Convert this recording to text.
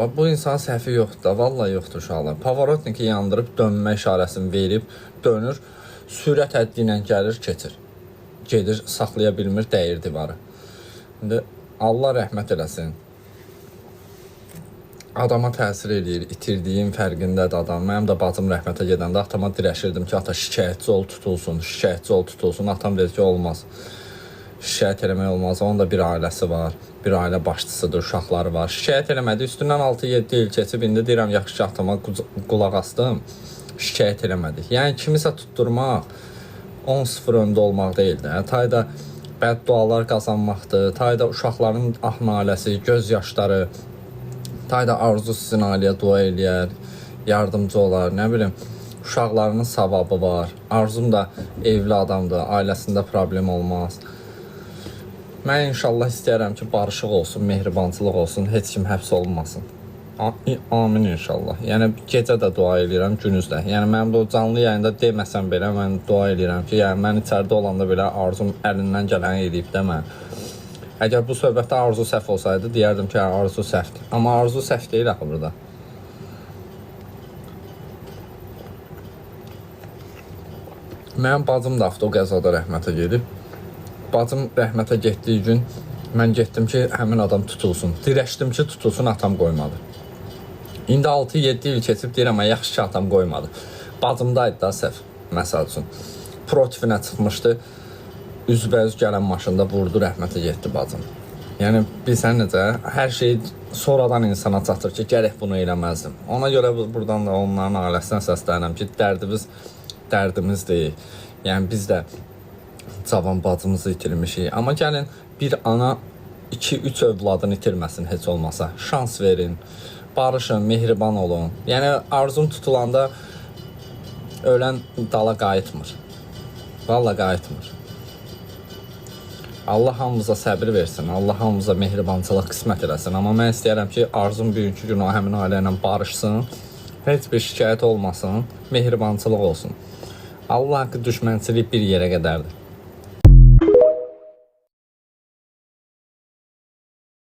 Bu insan səhvi yoxdur da, vallahi yoxdur uşaqlar. Pavarotniki yandırıb dönmə işarəsini verib, dönür, sürət həddi ilə gəlir, keçir. Gedir, saxlaya bilmir, dəyir divarı. İndi Allah rəhmət eləsin. Adama təsir eləyir, itirdiyin fərqindədir adam. Mənim də bacım rəhmətə gedəndə atama dirəşirdim ki, ata şikayətçi ol tutulsun, şikayətçi ol tutulsun. Atam dedi ki, olmaz. Şikayət eləmək olmaz. Onun da bir ailəsi var, bir ailə başçısıdır, uşaqları var. Şikayət eləmədi, üstündən 6-7 il keçib, indi deyirəm, yaxşı ki, atama qulaq astım, şikayət eləmədik. Yəni, kimisə tutturmaq, 10-0 öndə olmaq deyil də. Tayda bəddualar qazanmaqdır, tayda uşaqların naləsi, göz yaşları, tayda arzu sizin ailəyə dua eləyər, yardımcı olar, nə bilim, uşaqlarının savabı var. Arzum da evli adamdır, ailəsində problem olmaz. Mən inşallah istəyərəm ki, barışıq olsun, mehribançılıq olsun, heç kim həbs olunmasın. Amin inşallah. Yəni, gecə də dua edirəm, günüz də. Yəni, mənim də o canlı yayında deməsəm belə, mən dua edirəm ki, yəni, mən içəridə olanda belə arzum əlindən gələni edib də mən. Əgər bu söhbətdə arzu səhv olsaydı, deyərdim ki, arzu səhvdir. Amma arzu səhv deyil axı burada. Mənim bacım da avtoqəzada rəhmətə gedib. Bacım rəhmətə getdiyi gün mən getdim ki, həmin adam tutulsun. Dirəşdim ki, tutulsun, atam qoymadı. İndi 6-7 il keçib deyirəm, yaxşı ki, atam qoymadı. Bacımdaydı da səhv, məsəl üçün. Protifinə çıxmışdı, üzbəüz gələn maşında vurdu, rəhmətə getdi bacım. Yəni, bilsən necə, hər şey sonradan insana çatır ki, gərək bunu eləməzdim. Ona görə buradan da onların ailəsinə səslənirəm ki, dərdimiz deyil. Yəni, biz də cavan bacımızı itirmişik. Amma gəlin, bir ana 2-3 övladını itirməsin heç olmasa. Şans verin, barışın, mehriban olun. Yəni, arzum tutulanda ölən dala qayıtmır. Vallahi qayıtmır. Allah hamımıza səbir versin, Allah hamımıza mehribançılıq qismət eləsin. Amma mən istəyərəm ki, arzum bugünkü gün o həmin ailə ilə barışsın, heç bir şikayət olmasın, mehribançılıq olsun. Allah haqqı düşmənçilik bir yerə qədərdir.